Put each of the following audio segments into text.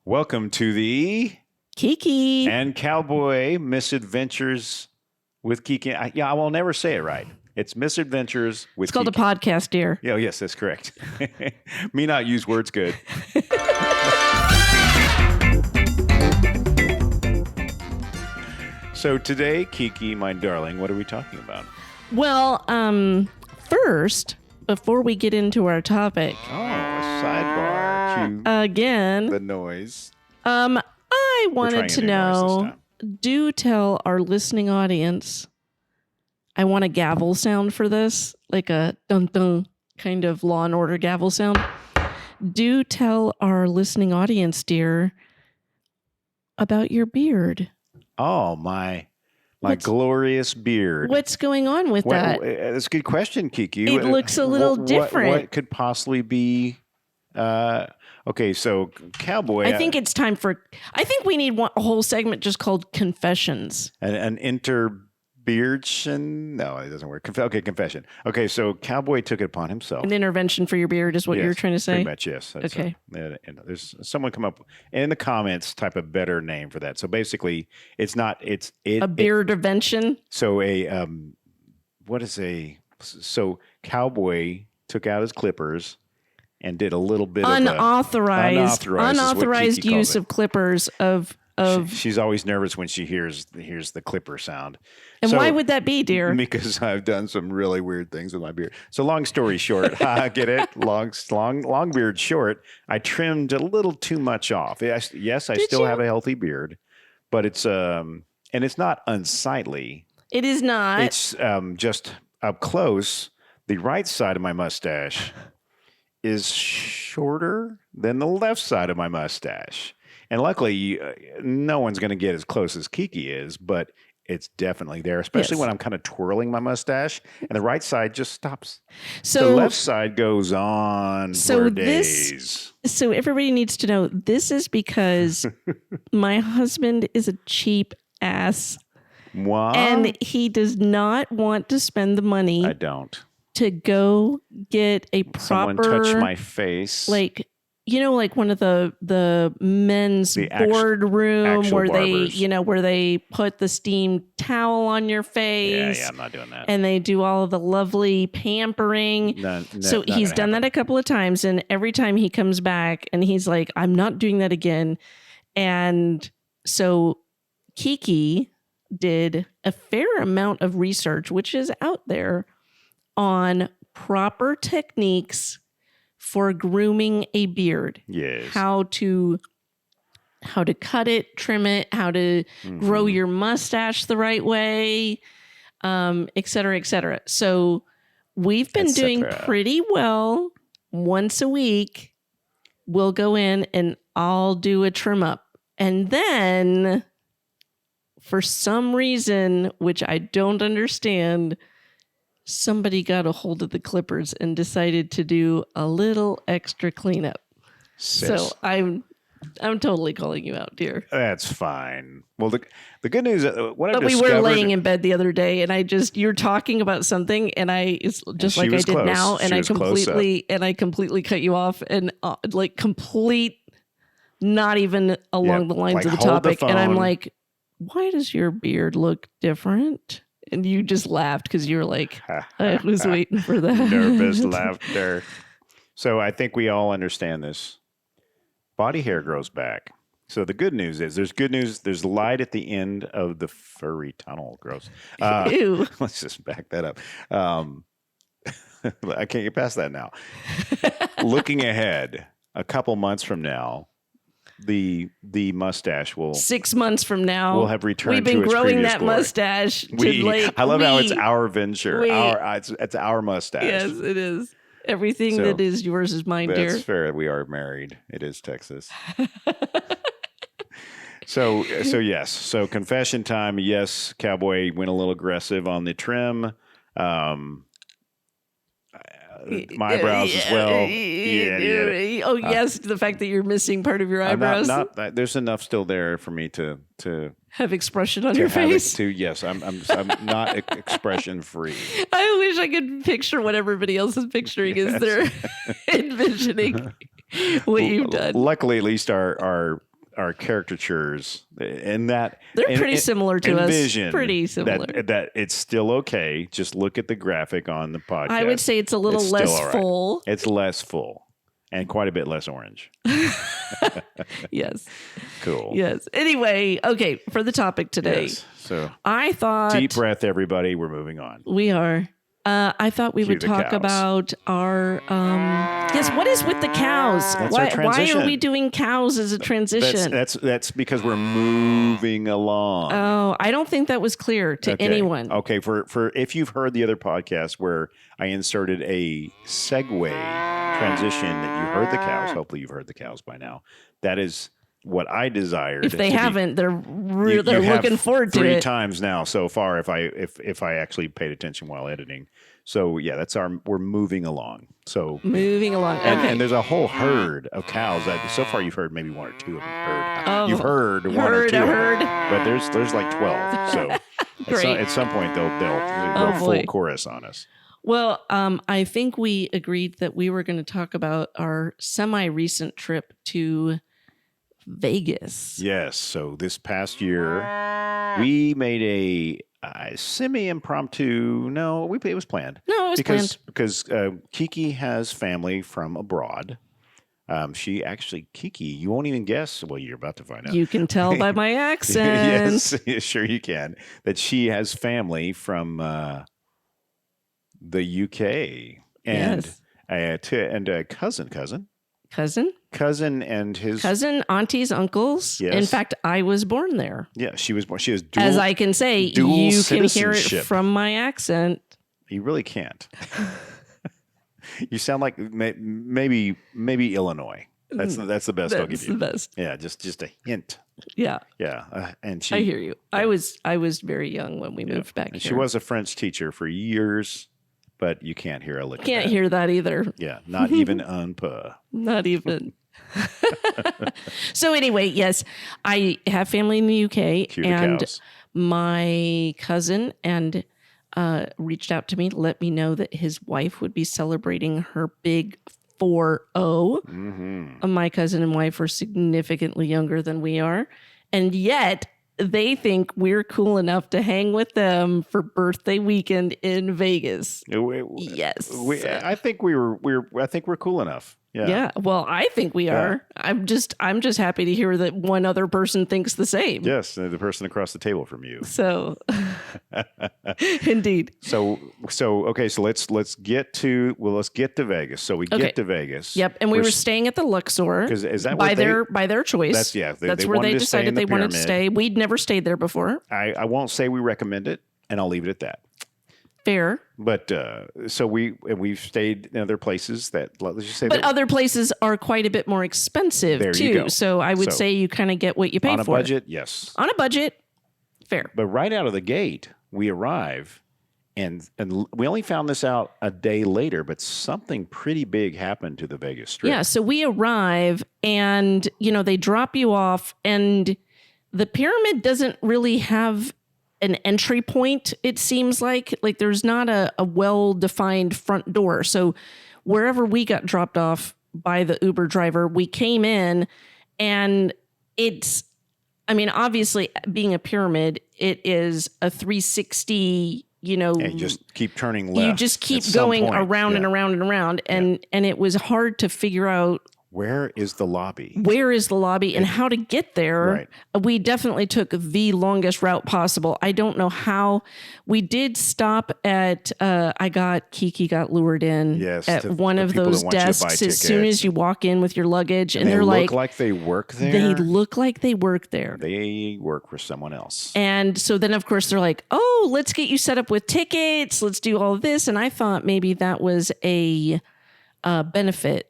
Welcome to the Kiki and Cowboy Misadventures with Kiki. I will never say it right. It's Misadventures with It's called Kiki. a podcast, dear. Yeah, yes, that's correct. Me not use words good. So today, Kiki, my darling, what are we talking about? Well, first, before we get into our topic, Oh, a sidebar. Cue again, the noise. I wanted to a new noise this know, time. do tell our listening audience, I want a gavel sound for this, like a dun-dun kind of Law and Order gavel sound. Do tell our listening audience, dear, about your beard. Oh, my glorious beard. What's going on with that? That's a good question, Kiki. It looks a little different. What could possibly be? Okay, so Cowboy. I think it's time for. I think we need a whole segment just called confessions. An interbeardtion. No, it doesn't work. Okay, confession. Okay, so Cowboy took it upon himself. An intervention for your beard is what Yes, you're trying to say? Pretty much, yes. That's Okay. There's someone come up in the comments type a better name for that. So basically, it's not. It's A beard intervention. So so Cowboy took out his clippers and did a little bit unauthorized use of clippers of. She's always nervous when she hears the clipper sound. And why would that be, dear? Because I've done some really weird things with my beard. So long story short, get it? Long beard short. I trimmed a little too much off. Yes, I still have a healthy beard, but it's and it's not unsightly. It is not. It's just up close. The right side of my mustache is shorter than the left side of my mustache. And luckily, no one's going to get as close as Kiki is, but it's definitely there, especially when I'm kind of twirling my mustache, and the right side just stops. So the left side goes on for days. So everybody needs to know this is because my husband is a cheap ass. What? And he does not want to spend the money. I don't. To go get a proper. Someone touch my face. Like, like one of the men's boardroom where barbers. where they put the steamed towel on your face. Yeah, I'm not doing that. And they do all of the lovely pampering. So he's done that a couple of times. And every time he comes back and he's like, I'm not doing that again. And so Kiki did a fair amount of research, which is out there, on proper techniques for grooming a beard. Yes. How to cut it, trim it, how to grow your mustache the right way, et cetera, et cetera. So we've been doing pretty well. Once a week, we'll go in and I'll do a trim up. And then for some reason, which I don't understand, somebody got a hold of the clippers and decided to do a little extra cleanup. Sis. So I'm totally calling you out, dear. That's fine. Well, the good news, but we were laying in bed the other day, and you're talking about something, and it's just like I did close. now, and I completely cut you off, and not even along the lines of the topic, and I'm like, why does your beard look different? And you just laughed because you were like, I was waiting for that. Nervous laughter. So I think we all understand this. Body hair grows back. So the good news is there's good news. There's light at the end of the furry tunnel. Gross. Ew. Let's just back that up. I can't get past that now. Looking ahead, a couple months from now, the mustache will 6 months from now we'll have returned. We've been to its growing that glory. Mustache. I love how it's our venture. It's our mustache. Yes, it is. Everything that is yours is mine, dear. That's fair. We are married. It is Texas. So yes. So confession time. Yes, Cowboy went a little aggressive on the trim. My eyebrows as well. Yeah. Oh, yes, the fact that you're missing part of your eyebrows. There's enough still there for me to have expression on your face. Yes, I'm not expression free. I wish I could picture what everybody else is picturing as they're envisioning what you've done. Luckily, at least our our caricatures and that they're pretty similar to us. Envision Pretty similar. That it's still okay. Just look at the graphic on the podcast. I would say it's a little less full. It's less full and quite a bit less orange. Yes. Cool. Yes. Anyway, okay, for the topic today. Yes. So I thought deep breath, everybody. We're moving on. we are. I thought we would talk cows. about our yes. What is with the cows? That's Why our transition. are we doing cows as a transition? That's because we're moving along. Oh, I don't think that was clear to anyone. Okay, for if you've heard the other podcast where I inserted a segue transition that you heard the cows. Hopefully you've heard the cows by now. That is what I desired. If they haven't, they're you looking forward to it 3 times now so far. If I actually paid attention while editing. So yeah, we're moving along. So moving along. Okay. And there's a whole herd of cows that so far you've heard maybe 1 or 2 of them. Oh, You've heard 1 or 2 of them, but there's like 12. So at some point they'll go full chorus on us. Well, I think we agreed that we were going to talk about our semi-recent trip to Vegas. Yes. So this past year, we made a semi-impromptu. No, it was planned. No, it was planned because Kiki has family from abroad. Kiki, you won't even guess. Well, you're about to find out. You can tell by my accent. Yes, sure you can. That she has family from the UK and cousin and his cousin, aunties, uncles. Yes. In fact, I was born there. Yeah, she was born. She has dual. As I can say, you can hear it from my accent. You really can't. You sound like maybe Illinois. That's the best I'll give you. That's the best. Yeah, just a hint. Yeah. Yeah, and she. I hear you. Yeah. I was very young when we moved back here. She was a French teacher for years, but you can't hear a lick. Can't hear that either. Yeah, not even un peu. Not even. So anyway, yes, I have family in the UK, and my cousin reached out to me to let me know that his wife would be celebrating her big 4-0. Mm-hmm. My cousin and wife are significantly younger than we are, and yet they think we're cool enough to hang with them for birthday weekend in Vegas. Yes, I think we're cool enough. Yeah. Yeah. Well, I think we are. I'm just happy to hear that one other person thinks the same. Yes, the person across the table from you. So, indeed. So okay. So let's get to Vegas. So we get to Vegas. Yep. And we were staying at the Luxor. Because is that by their choice? That's where they decided they wanted to stay. We'd never stayed there before. I won't say we recommend it, and I'll leave it at that. Fair. But so we've stayed in other places let's just say. But other places are quite a bit more expensive there too. You go. So I would say you kind of get what you pay for. On a budget, yes. On a budget, fair. But right out of the gate, we arrive, and we only found this out a day later. But something pretty big happened to the Vegas Strip. Yeah. So we arrive, and they drop you off, and the pyramid doesn't really have an entry point. It seems like there's not a well-defined front door. So wherever we got dropped off by the Uber driver, we came in, and obviously being a pyramid, it is a 360, And you just keep turning left. You just keep going around and around and around. And it was hard to figure out where is the lobby? And how to get there? Right. We definitely took the longest route possible. I don't know how. We did stop at, Kiki got lured in at one of those desks as soon as you walk in with your luggage. And they're like, like they work there? They look like they work there. They work for someone else. And so then, of course, they're like, oh, let's get you set up with tickets. Let's do all of this. And I thought maybe that was a benefit,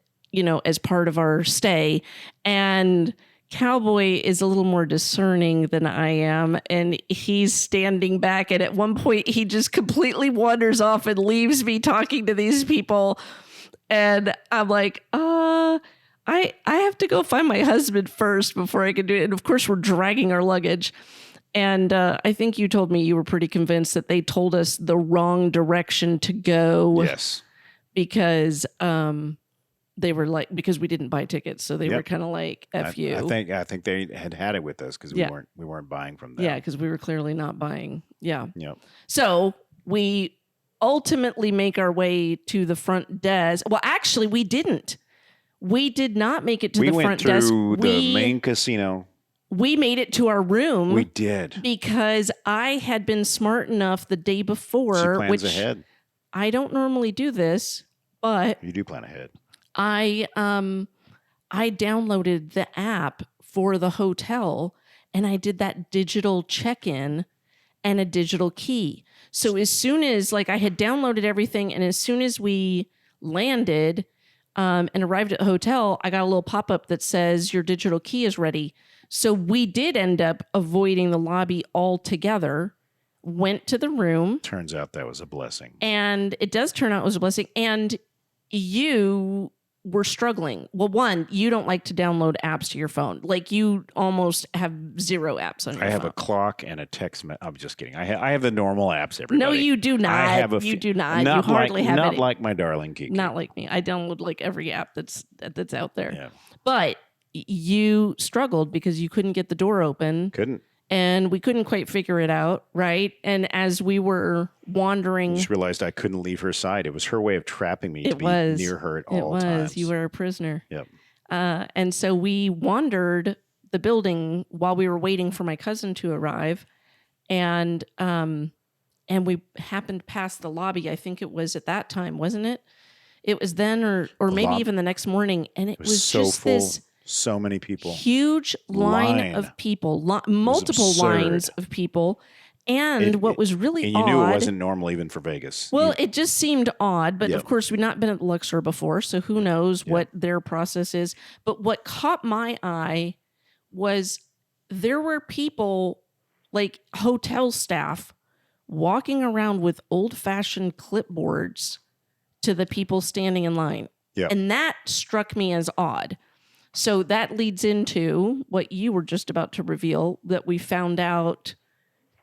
as part of our stay. And Cowboy is a little more discerning than I am. And he's standing back. And at one point, he just completely wanders off and leaves me talking to these people. And I'm like, I have to go find my husband first before I can do it. And of course, we're dragging our luggage. And I think you told me you were pretty convinced that they told us the wrong direction to go. Yes. Because they were like, because we didn't buy tickets, so they were kind of like, F you. I think they had it with us because we weren't buying from them. Yeah, because we were clearly not buying. Yeah. Yep. So we ultimately make our way to the front desk. Well, actually, we didn't. We did not make it to the front desk. We went through the main casino. We made it to our room. We did. Because I had been smart enough the day before. She plans ahead. I don't normally do this, but you do plan ahead. I downloaded the app for the hotel and I did that digital check-in and a digital key. So as soon as I had downloaded everything and as soon as we landed and arrived at the hotel, I got a little pop-up that says your digital key is ready. So we did end up avoiding the lobby altogether, went to the room. Turns out that was a blessing. And it does turn out it was a blessing. And you were struggling. Well, one, you don't like to download apps to your phone. You almost have 0 apps on your phone. I have a clock and a text. I'm just kidding. I have the normal apps. Everybody. No, you do not. I have you do not. You hardly have not any. like my darling Kiki. Not like me. I download every app that's out there. Yeah. But you struggled because you couldn't get the door open. Couldn't. And we couldn't quite figure it out, right? And as we were wandering... I just realized I couldn't leave her side. It was her way of trapping me to be near her at all times. You were a prisoner. Yep. And so we wandered the building while we were waiting for my cousin to arrive. And we happened past the lobby. I think it was at that time, wasn't it? It was then or maybe even the next morning. And it was so just full. this... So many people. Huge line of people, multiple lines of people. And what was really and odd... you knew it wasn't normal even for Vegas. Well, it just seemed odd. But of course, we've not been at Luxor before, so who knows what their process is. But what caught my eye was there were people, hotel staff, walking around with old-fashioned clipboards to the people standing in line. Yeah. And that struck me as odd. So that leads into what you were just about to reveal, that we found out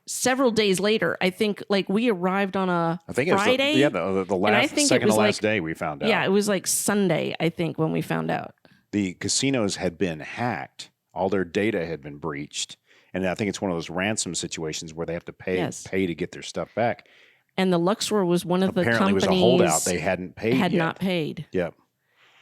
several days later. I think we arrived on a Friday. It was the last, second to last day we found out. Yeah, it was Sunday, I think, when we found out. The casinos had been hacked. All their data had been breached. And I think it's one of those ransom situations where they have to pay to get their stuff back. And the Luxor was one of the companies. Apparently it was a holdout. They hadn't paid Had yet. not paid. Yep.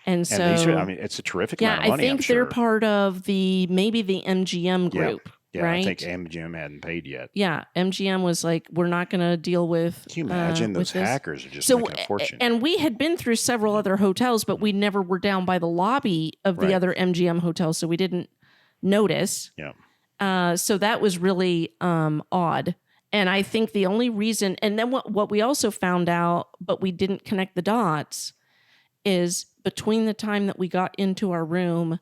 And so, it's a terrific amount of money. I think they're part of maybe the MGM group, right? I think MGM hadn't paid yet. Yeah, MGM was we're not going to deal with. Can you imagine those hackers are just making a fortune? And we had been through several other hotels, but we never were down by the lobby of the other MGM hotels, so we didn't notice. Yeah. So that was really odd. And I think the only reason, and then what we also found out, but we didn't connect the dots, is between the time that we got into our room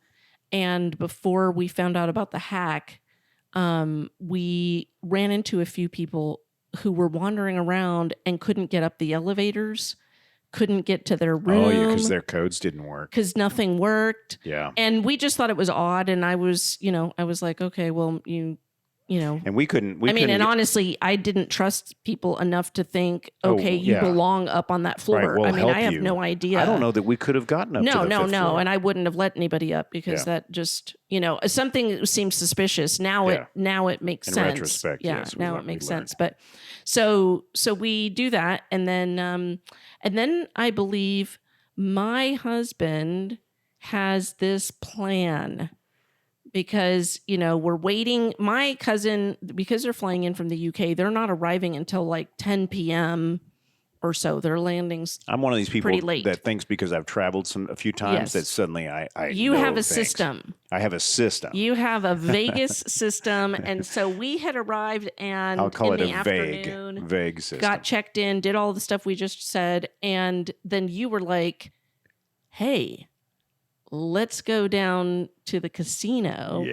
and before we found out about the hack, we ran into a few people who were wandering around and couldn't get up the elevators, couldn't get to their room. Oh, yeah, because their codes didn't work. Because nothing worked. Yeah. And we just thought it was odd. And I was like, okay, well, and we couldn't. And honestly, I didn't trust people enough to think, okay, you belong up on that floor. Right, I have no idea. I don't know that we could have gotten up to the fifth floor. And I wouldn't have let anybody up because that just, something that seemed suspicious. Now it makes sense. In retrospect, yes. Now it makes sense. But so we do that, and then I believe my husband has this plan. Because, we're waiting. My cousin, because they're flying in from the UK, they're not arriving until 10 p.m. or so. Their landing's I'm one of these people late. that thinks because I've traveled a few times that suddenly I You know have a things. system. I have a system. You have a Vegas system. And so we had arrived and I'll call in it the afternoon, vague system. got checked in, did all the stuff we just said. And then you were like, hey, let's go down to the casino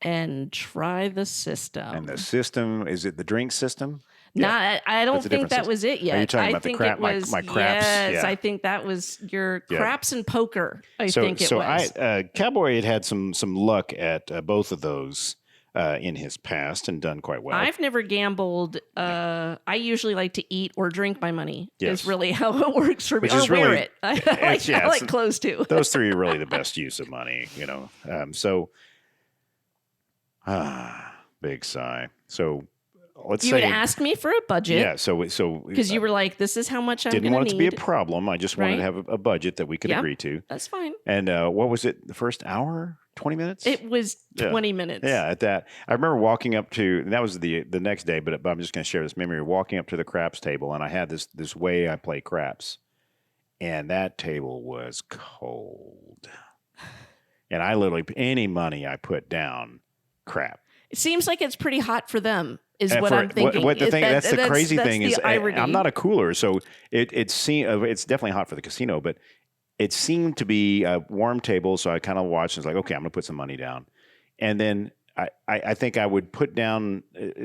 and try the system. And the system, is it the drink system? I don't think that was it yet. Are you talking about think the crap, it was, my craps? Yes, I think that was your craps and poker. I think it was. Cowboy had some luck at both of those. in his past and done quite well. I've never gambled. I usually like to eat or drink my money. Yes. Is really how it works for me. Which Or is wear really- it. I like clothes too. Those three are really the best use of money, big sigh. So let's You say had asked me for a budget. yeah. So because you were like, "This is how much I'm going to didn't want it to be a need." problem. I just wanted to have a budget that we could agree to. That's fine. And what was it? The first hour, 20 minutes? It was 20 minutes. Yeah, at that. I remember walking up to, and that was the next day, but I'm just going to share this memory. Walking up to the craps table, and I had this way I play craps, and that table was cold. And I literally, any money I put down, crap. It seems like it's pretty hot for them, is what I'm thinking. That's the crazy thing is, irony. I'm not a cooler, so it's definitely hot for the casino, but it seemed to be a warm table, so I kind of watched and was like, okay, I'm going to put some money down. And then I think I would put down,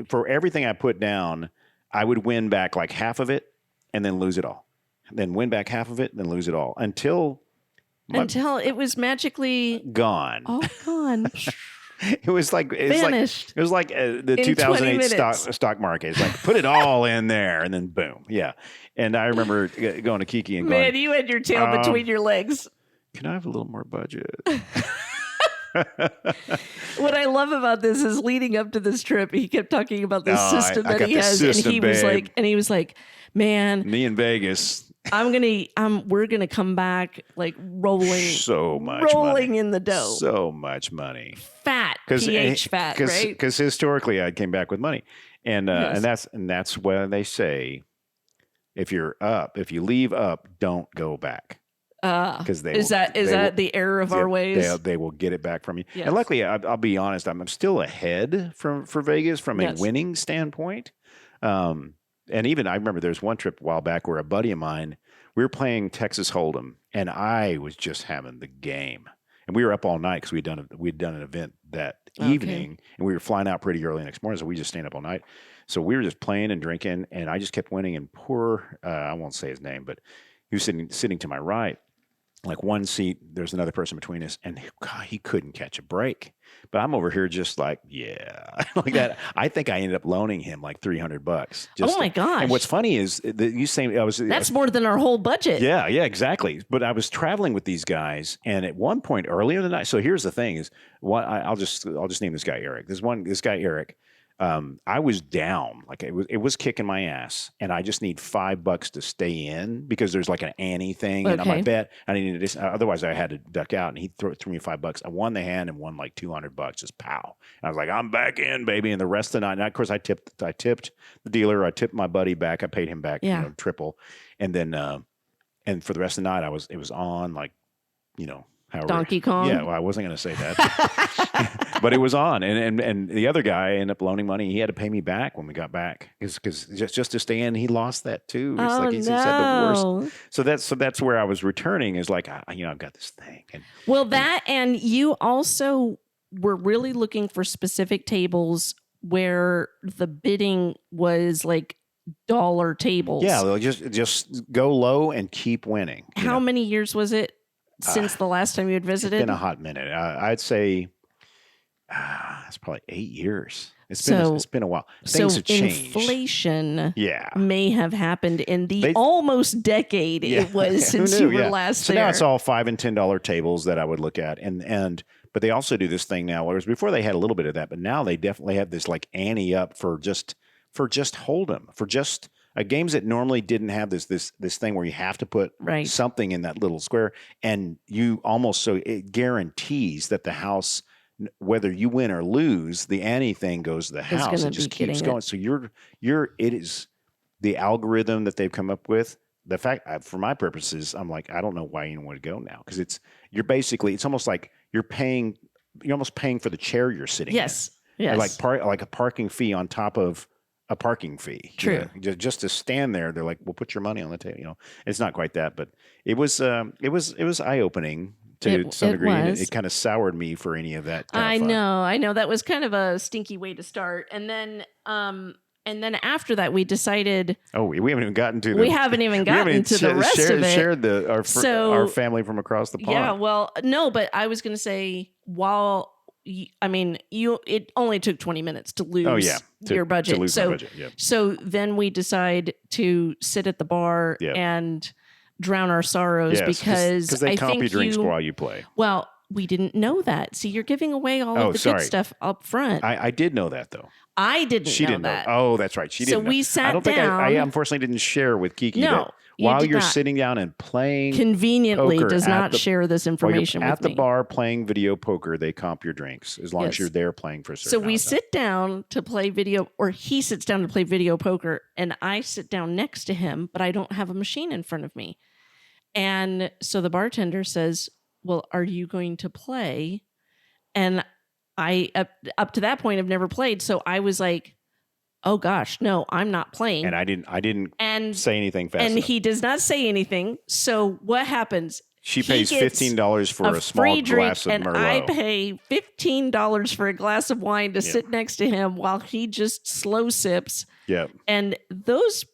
for everything I put down, I would win back like half of it and then lose it all. Then win back half of it and then lose it all until it was magically gone. all gone. It was like Vanished. It was like the In 2008 20 stock market. It's like put it all in there and then boom, yeah. And I remember going to Kiki and going, Man, you had your tail between your legs. can I have a little more budget? What I love about this is leading up to this trip, he kept talking about this system I that got he the has, system, and he was like, man, Me in Vegas, we're gonna come back like rolling so much money. in the dough, So much money. fat, pH fat, right? Because historically, I came back with money, and Yes. that's why they say, if you leave up, don't go back. Because Is that the error of our ways? They will get it back from you. Yes. And luckily, I'll be honest, I'm still ahead for Vegas from a Yes. winning standpoint. And even I remember there's one trip a while back where a buddy of mine, we were playing Texas Hold'em, and I was just having the game. And we were up all night because we'd done an event that evening, and we were flying out pretty early the next morning, so we just stayed up all night. So we were just playing and drinking, and I just kept winning. And poor, I won't say his name, but he was sitting to my right. Like one seat, there's another person between us, and God, he couldn't catch a break. But I'm over here just like, yeah, like that. I think I ended up loaning him like $300. Oh my gosh! And what's funny is that you say that's more than our whole budget. Yeah, exactly. But I was traveling with these guys, and at one point earlier in the night. So here's the thing: is I'll just name this guy Eric. This guy Eric. I was down, like it was kicking my ass, and I just need $5 to stay in because there's like an Annie thing, and I bet I needed this. Otherwise, I had to duck out, and he threw me $5. I won the hand and won like $200, just pow. And I was like, I'm back in, baby. And the rest of the night, and of course, I tipped the dealer, I tipped my buddy back, I paid him back, triple, and then and for the rest of the night, it was on like, however, Donkey Kong. Yeah, well, I wasn't going to say that, but it was on, and the other guy ended up loaning money. He had to pay me back when we got back because just to stay in, he lost that too. It's like he said the worst. So that's where I was returning is like I've got this thing. And you also were really looking for specific tables where the bidding was like dollar tables. Yeah, they'll just go low and keep winning. How many years was it since the last time you had visited? It's been a hot minute. I'd say it's probably 8 years. It's been a while. Things have changed. Inflation may have happened in the almost decade it was since you were last there. So now it's all $5 and $10 tables that I would look at. But they also do this thing now, whereas before they had a little bit of that, but now they definitely have this like ante up for just Hold'em, for just games that normally didn't have this thing where you have to put something in that little square, and it guarantees that the house, whether you win or lose, the ante thing goes to the house and just keeps going. So it is the algorithm that they've come up with. The fact, for my purposes, I'm like, I don't know why anyone would go now because it's almost like you're almost paying for the chair you're sitting in. Yes. Like a parking fee on top of a parking fee. True. Just to stand there, they're like, "Well, put your money on the table." It's not quite that, but it was eye opening to some degree, and it kind of soured me for any of that. I know. That was kind of a stinky way to start, and then after that, we decided. Oh, we haven't even gotten to. We haven't even gotten to the rest of it. Shared our family from across the pond. Yeah, well, no, but I was going to say while it only took 20 minutes to lose your budget. To lose my budget. Yep. So then we decide to sit at the bar and drown our sorrows because they comp you drinks while you play. Well, we didn't know that. See, you're giving away all of the good stuff up front. I did know that though. I didn't she know didn't that. Know. Oh, that's right. She didn't know. So we sat I don't down. think I unfortunately didn't share with Kiki that you while did you're not. Sitting down and playing conveniently poker does not share this information while you're with at the me. bar playing video poker, they comp your drinks as long as you're there playing for a certain So we amount of time. sit down to play video, or he sits down to play video poker, and I sit down next to him, but I don't have a machine in front of me. And so the bartender says, well, are you going to play? And I, up to that point, I've never played. So I was like, oh gosh, no, I'm not playing. And I didn't say anything fast enough. He does not say anything. So what happens? She pays $15 for a small glass of and Merlot. I pay $15 for a glass of wine to sit next to him while he just slow sips. Yep. And those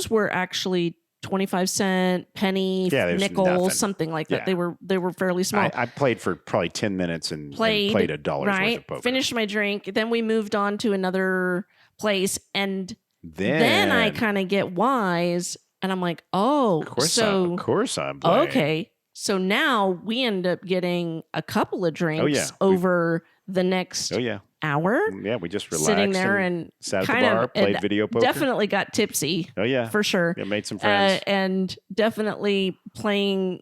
were actually 25-cent, penny, nickel, something like that. Yeah. They were fairly small. I played for probably 10 minutes and played $1 worth of poker. Finished my drink. Then we moved on to another place, and then I kind of get wise, and I'm like, oh, of course I'm playing. Okay. So now we end up getting a couple of drinks over the next hour. Yeah, we just relaxed. Sitting there and sat at the bar, played video poker. Definitely got tipsy. Oh, yeah. For sure. Yeah, made some friends. And definitely playing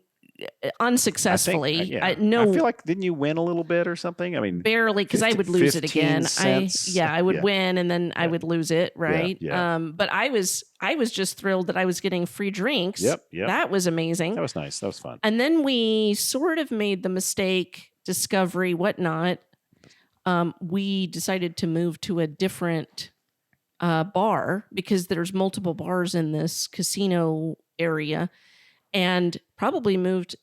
unsuccessfully. I feel like, didn't you win a little bit or something? I mean, barely, because I would lose it again. I would win and then I would lose it, right? Yeah. But I was just thrilled that I was getting free drinks. Yep. That was amazing. That was nice. That was fun. And then we sort of made the mistake, discovery, whatnot. We decided to move to a different bar because there's multiple bars in this casino area, and probably moved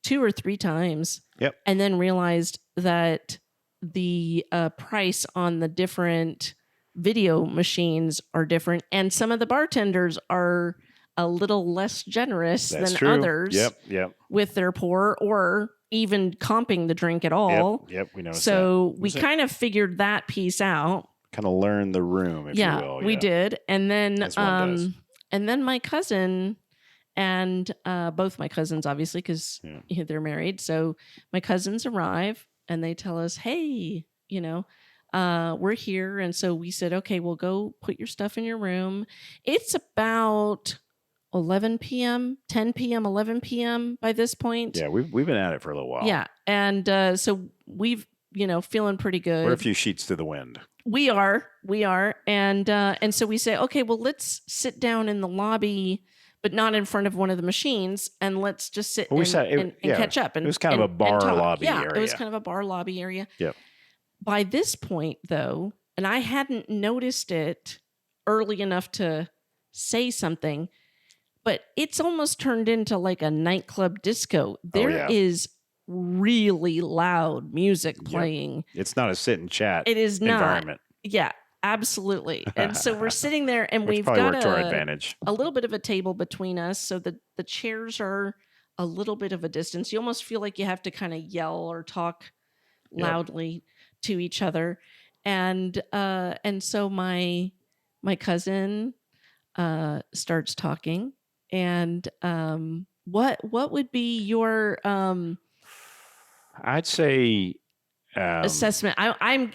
2 or 3 times. Yep. And then realized that the price on the different video machines are different, and some of the bartenders are a little less generous than others. Yep. With their pour or even comping the drink at all. Yep. We noticed so that. we kind of figured that piece out. Kind of learned the room, if you will. We did. And then As one does. And then my cousin and both my cousins, obviously, because they're married. So my cousins arrive and they tell us, hey, we're here. And so we said, okay, we'll go put your stuff in your room. It's about 11 p.m., 10 p.m., 11 p.m. by this point. Yeah, we've been at it for a little while. Yeah. And so we've, feeling pretty good. We're a few sheets to the wind. We are. And so we say, okay, well, let's sit down in the lobby, but not in front of one of the machines, and let's just sit and catch up. And it was kind of a bar lobby area. It was kind of a bar lobby area. Yeah. By this point, though, and I hadn't noticed it early enough to say something, but it's almost turned into like a nightclub disco. There is really loud music playing. It's not a sit and chat. It is not. Environment. Yeah, absolutely. And so we're sitting there, and we've probably got worked to our advantage. A little bit of a table between us, so that the chairs are a little bit of a distance. You almost feel like you have to kind of yell or talk loudly to each other. And so my cousin starts talking. And what would be your I'd say assessment? I'm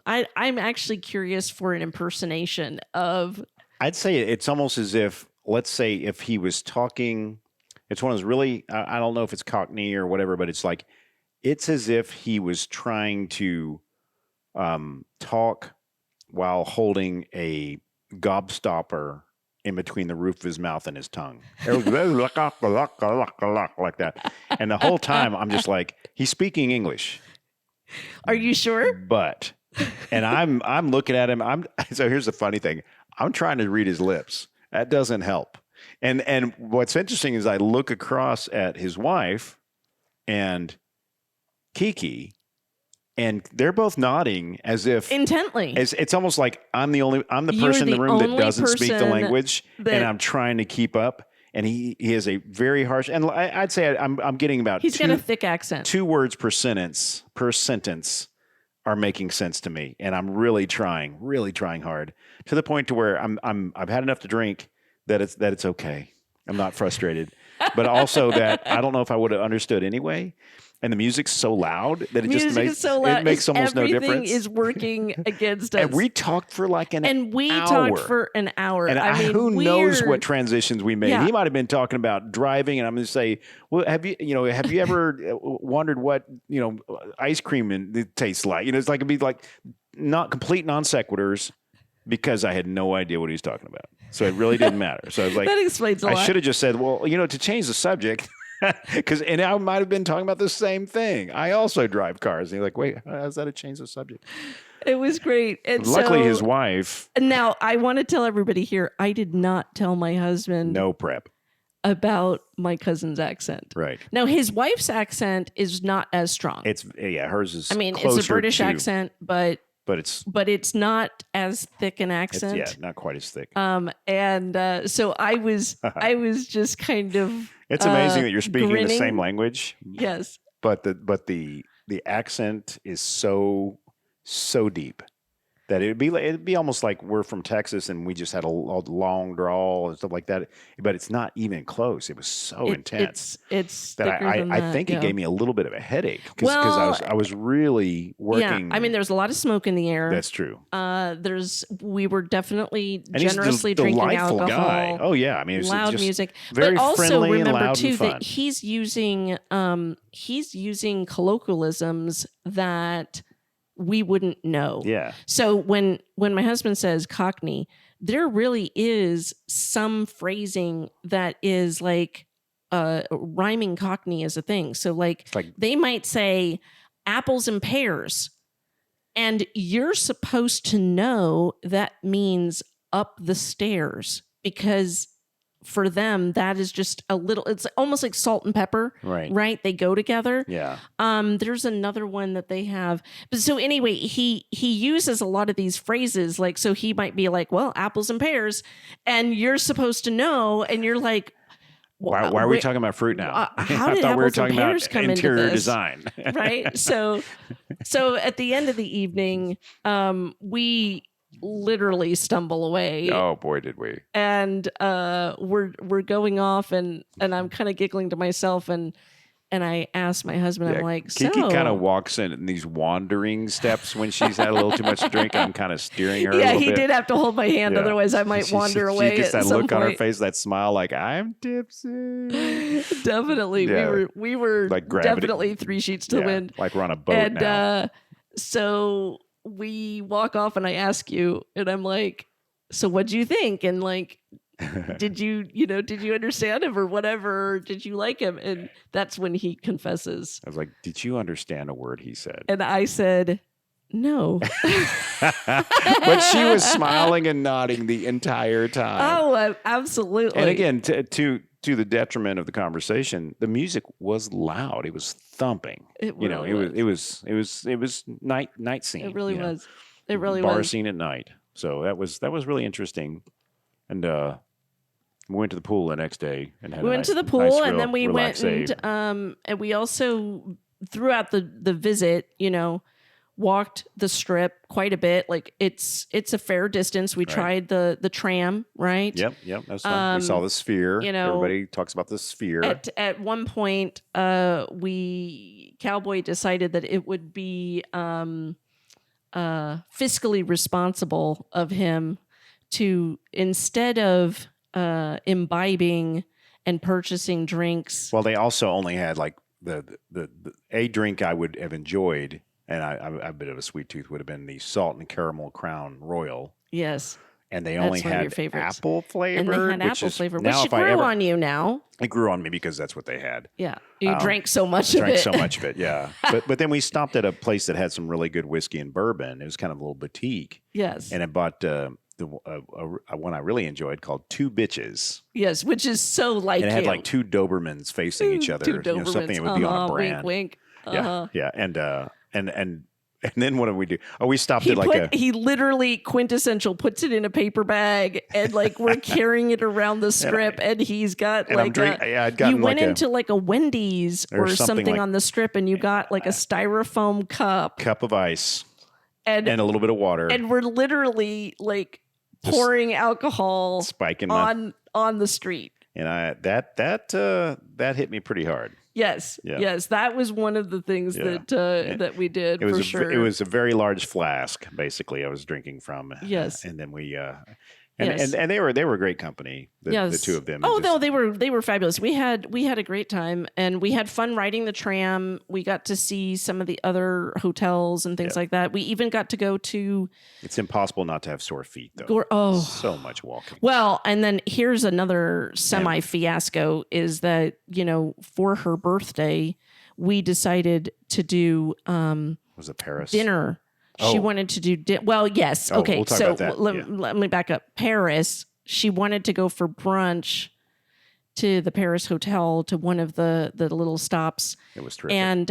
actually curious for an impersonation of. I'd say it's almost as if, let's say, if he was talking, it's one of those really, I don't know if it's Cockney or whatever, but it's like, it's as if he was trying to talk while holding a gobstopper in between the roof of his mouth and his tongue. Like that. And the whole time I'm just like, he's speaking English. Are you sure? But, and I'm looking at him. So here's the funny thing. I'm trying to read his lips. That doesn't help. And what's interesting is I look across at his wife and Kiki, and they're both nodding as if intently. It's almost like I'm the person in the room that doesn't speak the language, and I'm trying to keep up. And he is a very harsh, and I'd say I'm getting about he's got a thick accent. 2 words per sentence, are making sense to me, and I'm really trying hard to the point to where I've had enough to drink that it's okay. I'm not frustrated, but also that I don't know if I would have understood anyway. And the music's so loud that it just makes it makes almost no difference. Everything is working against us. And we talked for like an hour. And we talked for an hour. And I mean, who knows what transitions we made? Yeah. He might have been talking about driving, and I'm going to say, well, have you ever wondered what ice cream tastes like? It's like it'd be like not complete non sequiturs because I had no idea what he was talking about. So it really didn't matter. So I was like, that explains a lot. I should have just said, well, to change the subject. And I might have been talking about the same thing. I also drive cars. And you're like, wait, how's that a change of subject? It was great. And luckily, his wife. Now, I want to tell everybody here, I did not tell my husband. No prep. About my cousin's accent. Right. Now, his wife's accent is not as strong. Hers is. I mean, it's a British accent, but it's not as thick an accent. Not quite as thick. So I was just kind of. It's amazing that you're speaking grinning. the same language. Yes. But the accent is so deep that it'd be almost like we're from Texas and we just had a long drawl and stuff like that. But it's not even close. It was so intense. It's that I think it gave me a little bit of a headache because I was really working. Yeah, I mean, there was a lot of smoke in the air. That's true. We were definitely and generously drinking alcohol. Guy. Oh yeah, I mean, it was loud just music. Very but also friendly remember and loud too and fun. that he's using colloquialisms that we wouldn't know. Yeah. So when my husband says Cockney, there really is some phrasing that is like rhyming Cockney is a thing. So like they might say apples and pears, and you're supposed to know that means up the stairs because for them that is just a little, it's almost like salt and pepper, right? They go together. Yeah. There's another one that they have, but so anyway, he uses a lot of these phrases, like, so he might be like, well, apples and pears, and you're supposed to know, and you're like, why are we talking about fruit now? How did I thought we were apples talking and pears about come interior into this? design, right? So at the end of the evening, we literally stumble away. Oh boy, did we! And we're going off, and I'm kind of giggling to myself, and I asked my husband, I'm like, Kiki kind of walks in these wandering steps when she's had a little too much to drink. I'm kind of steering her. Yeah, a little he bit. did have to hold my hand, otherwise I might wander away. She gets that some look point. on her face, that smile, like I'm tipsy. Definitely, we were like definitely 3 sheets to the wind, like we're on a boat now. So we walk off, and I ask you, and I'm like, so what'd you think? And like, did you understand him or whatever? Did you like him? And that's when he confesses. I was like, did you understand a word he said? And I said, no. But she was smiling and nodding the entire time. Oh, absolutely. And again, to the detriment of the conversation, the music was loud. It was thumping. It was night scene. It really was. It really bar was. scene at night. So that was really interesting. And we went to the pool the next day and had went to the pool, and then we went and we also throughout the visit, walked the strip quite a bit. Like it's a fair distance. We tried the tram, right? Yep. That's fun. We saw the sphere. Everybody talks about the sphere. At one point, Cowboy decided that it would be fiscally responsible of him to, instead of imbibing and purchasing drinks. Well, they also only had like the a drink I would have enjoyed, and I'm a bit of a sweet tooth, would have been the salt and caramel Crown Royal. Yes. And they only had apple flavor. And they had apple flavor, which grew on you now. It grew on me because that's what they had. Yeah. You drank so much of it. So much of it, yeah. But then we stopped at a place that had some really good whiskey and bourbon. It was kind of a little boutique. Yes. And I bought the one I really enjoyed called Two Bitches. Yes, which is so like and it had like two Dobermans facing each other. Two Dobermans. Something that would be on a brand. Wink, wink. Yeah. And then what did we do? Oh, we stopped at he literally quintessential puts it in a paper bag, and like we're carrying it around the strip, and he's got like you went into like a Wendy's or something on the strip, and you got like a styrofoam cup of ice. and a little bit of water. And we're literally like pouring alcohol spiking on the street. And that hit me pretty hard. Yes. Yeah. Yes. That was one of the things that we did. It was sure. It was a very large flask, basically, I was drinking from. Yes. And then we and they were great company. The two of them. Oh no, they were fabulous. We had a great time, and we had fun riding the tram. We got to see some of the other hotels and things like that. We even got to go to. It's impossible not to have sore feet, though. So much walking. Well, and then here's another semi fiasco: is that for her birthday, we decided to do was it Paris dinner. She wanted to do well, yes. Okay, we'll talk about that. Let me back up. Paris. She wanted to go for brunch to the Paris hotel, to one of the little stops. It was terrific. And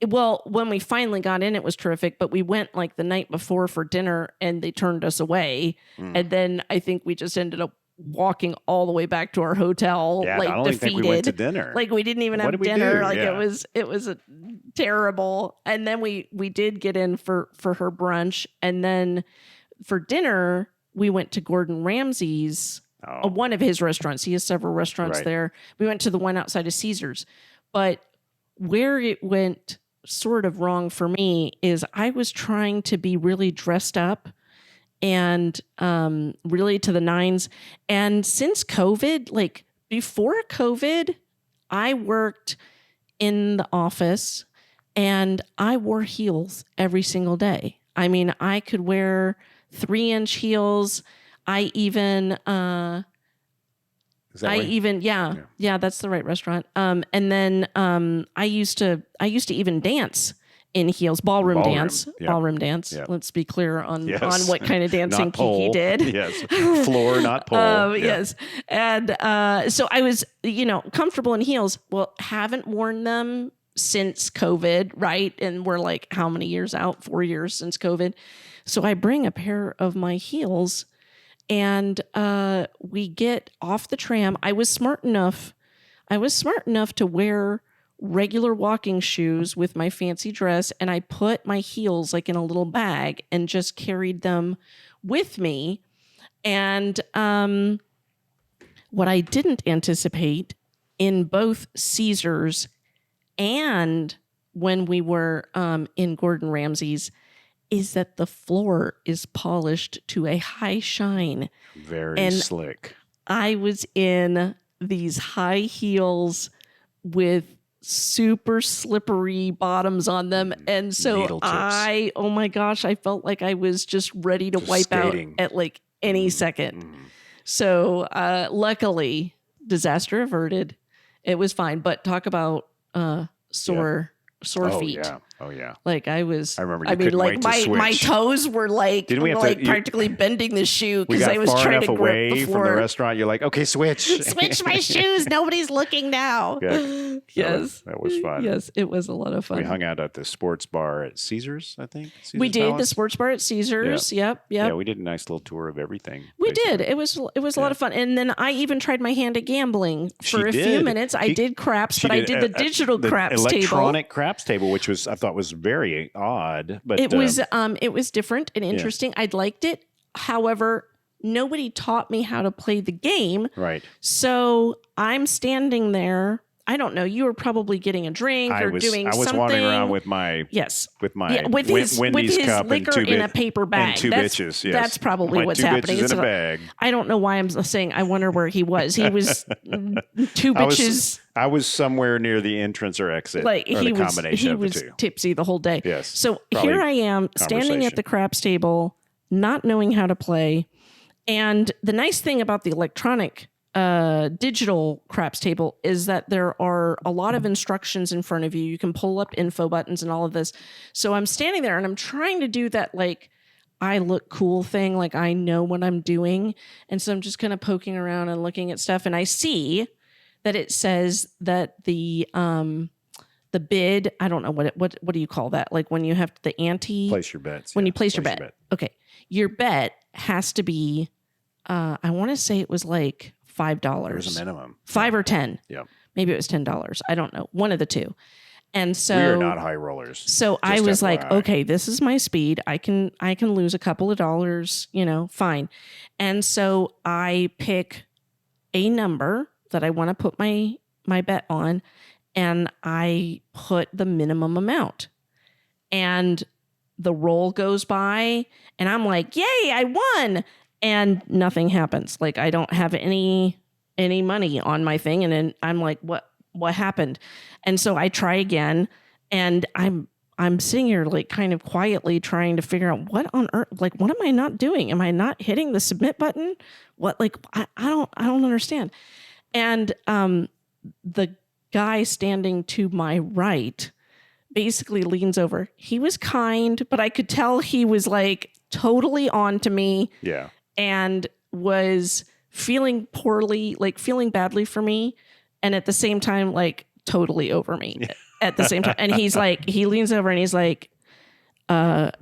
when we finally got in, it was terrific. But we went like the night before for dinner, and they turned us away. And then I think we just ended up walking all the way back to our hotel, I don't defeated. think we went to dinner. Like we didn't even have dinner. It was a terrible. And then we did get in for her brunch, and then for dinner we went to Gordon Ramsay's, one of his restaurants. He has several restaurants there. We went to the one outside of Caesar's, but where it went sort of wrong for me is I was trying to be really dressed up and really to the nines. And since COVID, like before COVID, I worked in the office and I wore heels every single day. I mean, I could wear 3-inch heels. I even, that's the right restaurant. And then I used to even dance in heels, ballroom dance. Yep. Let's be clear on what kind of dancing Kiki did. Yes, floor, not pole. Yes, and so I was, comfortable in heels. Well, haven't worn them since COVID, right? And we're like, how many years out? 4 years since COVID. So I bring a pair of my heels, and we get off the tram. I was smart enough to wear regular walking shoes with my fancy dress, and I put my heels like in a little bag and just carried them with me. And what I didn't anticipate in both Caesar's and when we were in Gordon Ramsay's is that the floor is polished to a high shine. Very slick. I was in these high heels with super slippery bottoms on them, and so I felt like I was just ready to wipe skating out at like any second. So luckily, disaster averted. It was fine, but talk about sore feet. Oh yeah. Like I remember. My toes were like, practically bending the shoe because I was trying to grip the floor. From the restaurant. You're like, okay, switch my shoes. Nobody's looking now. Yeah. Yes, that was fun. Yes, it was a lot of fun. We hung out at the sports bar at Caesar's, I think. We did the sports bar at Caesar's. Yep. Yeah, we did a nice little tour of everything. We did. It was a lot of fun. And then I even tried my hand at gambling for a few minutes. I did craps, but I did the digital craps table. Electronic craps table, which was I thought was very odd, but it was different and interesting. I liked it. However, nobody taught me how to play the game. Right. So I'm standing there. I don't know. You were probably getting a drink or doing something. I was wandering around with my Wendy's cup liquor in a paper bag. And two bitches. Yes. That's probably what's happening. Bitches in a bag. I don't know why I'm saying I wonder where he was. He was two bitches. I was somewhere near the entrance or exit. Like he was tipsy the whole day. Yes. So here I am standing at the craps table, not knowing how to play. And the nice thing about the electronic digital craps table is that there are a lot of instructions in front of you. You can pull up info buttons and all of this. So I'm standing there and I'm trying to do that like I look cool thing, like I know what I'm doing. And so I'm just kind of poking around and looking at stuff, and I see that it says that the bid, I don't know what do you call that? Like when you have the ante, place your bets. When you place your bet. Okay. Your bet has to be I want to say it was like $5. There's a minimum. 5 or 10. Yeah. Maybe it was $10. I don't know. One of the two. And so we are not high rollers. So I was like, FYI. okay, this is my speed. I can lose a couple of dollars, fine. And so I pick a number that I want to put my bet on, and I put the minimum amount. And the roll goes by, and I'm like, yay, I won. And nothing happens. Like, I don't have any money on my thing. And then I'm like, what happened? And so I try again, and I'm sitting here like kind of quietly trying to figure out what on earth, like, what am I not doing? Am I not hitting the submit button? What, like, I don't understand. And the guy standing to my right basically leans over. He was kind, but I could tell he was like totally on to me. Yeah. And was feeling poorly, like feeling badly for me. And at the same time, like totally over me at the same time. And he's like, he leans over and he's like, the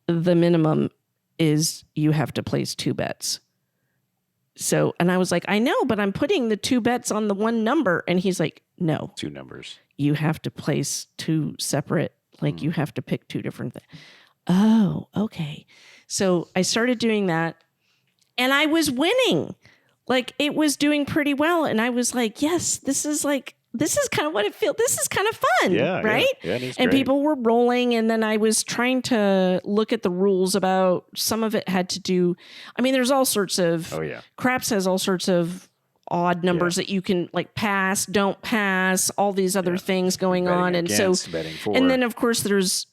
minimum is you have to place 2 bets. So, and I was like, I know, but I'm putting the 2 bets on the one number. And he's like, no. 2 numbers. You have to place 2 separate, like you have to pick 2 different things. Oh, okay. So I started doing that, and I was winning. Like, it was doing pretty well. And I was like, yes, this is kind of what it feels. This is kind of fun, right? Yeah, it is and great. people were rolling. And then I was trying to look at the rules about some of it had to do. I mean, there's all sorts of, craps has all sorts of odd numbers that you can like pass, don't pass, all these other things going betting on. And against, so, betting for. And then of course there's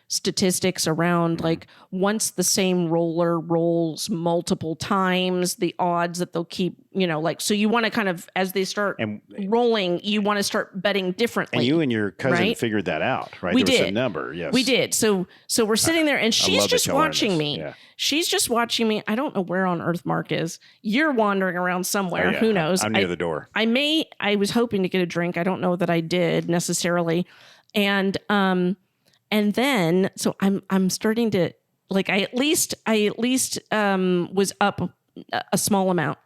statistics around like once the same roller rolls multiple times, the odds that they'll keep, like, so you want to kind of, as they start rolling, you want to start betting differently. And you and your cousin figured that out, right? We there did. Was a number, yes. We did. So we're sitting there and she's just watching me. Yeah. She's just watching me. I don't know where on earth Mark is. You're wandering around somewhere. Oh, yeah. Who knows? I'm near the door. I was hoping to get a drink. I don't know that I did necessarily. And then, so I'm starting to, like, I at least was up a small amount,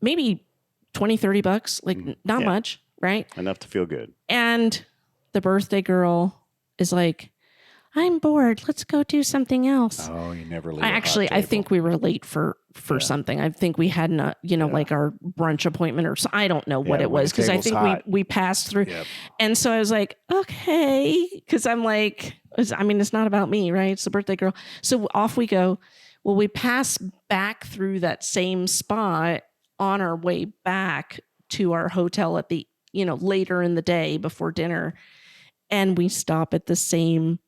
maybe $20-$30, like not much, right? Enough to feel good. And the birthday girl is like, I'm bored. Let's go do something else. Oh, you never leave. I think we were late for something. I think we had like our brunch appointment or so. I don't know what it was because I think we passed through. Yep. And so I was like, okay, because I'm like, it's not about me, right? It's the birthday girl. So off we go. Well, we pass back through that same spot on our way back to our hotel at the, later in the day before dinner. And we stop at the same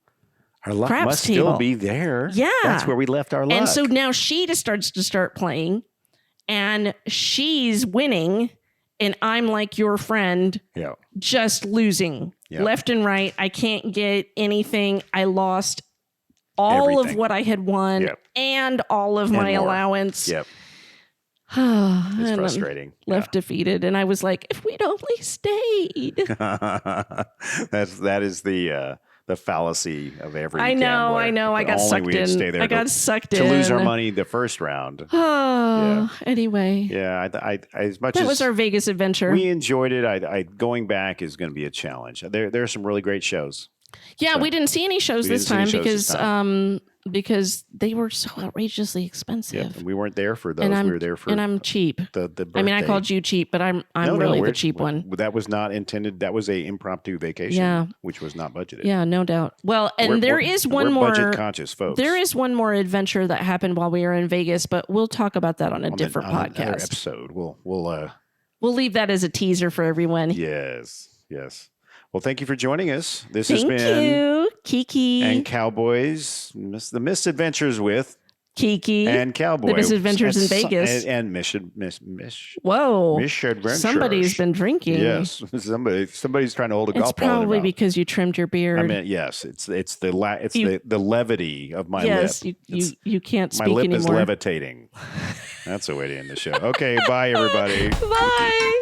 our luck craps must table. Still be there. Yeah. That's where we left our luck. And so now she just starts to start playing and she's winning. And I'm like your friend, just losing left and right. I can't get anything. I lost all everything. Of what I had won and all of my allowance. Yep. It's frustrating. Left defeated. And I was like, if we'd only stayed. that is the fallacy of every gambler. I know. I got sucked in. Stay there I got sucked in. To lose our money the first round. Anyway. Yeah, I as much that as was our Vegas adventure. We enjoyed it. I going back is going to be a challenge. There are some really great shows. Yeah, we didn't see any shows this time because they were so outrageously expensive. Yeah, we weren't there for those. We were there for and I'm cheap. The birthday. I mean, I called you cheap, but I'm really the cheap one. That was not intended. That was a impromptu vacation, which was not budgeted. Yeah, no doubt. Well, and there is one more budget conscious folks. There is one more adventure that happened while we were in Vegas, but we'll talk about that on a different podcast. Another episode. We'll leave that as a teaser for everyone. Yes. Well, thank you for joining us. This has been Kiki and Cowboys, the Misadventures with Kiki and Cowboy. The Misadventures in Vegas. And Whoa. Misadventures. Somebody's been drinking. Yes. Somebody's trying to hold a golf ball. It's probably because you trimmed your beard. I mean, yes. It's the levity of my lip. Yes, you can't speak anymore. My lip anymore. is levitating. That's a way to end the show. Okay, bye everybody. Bye.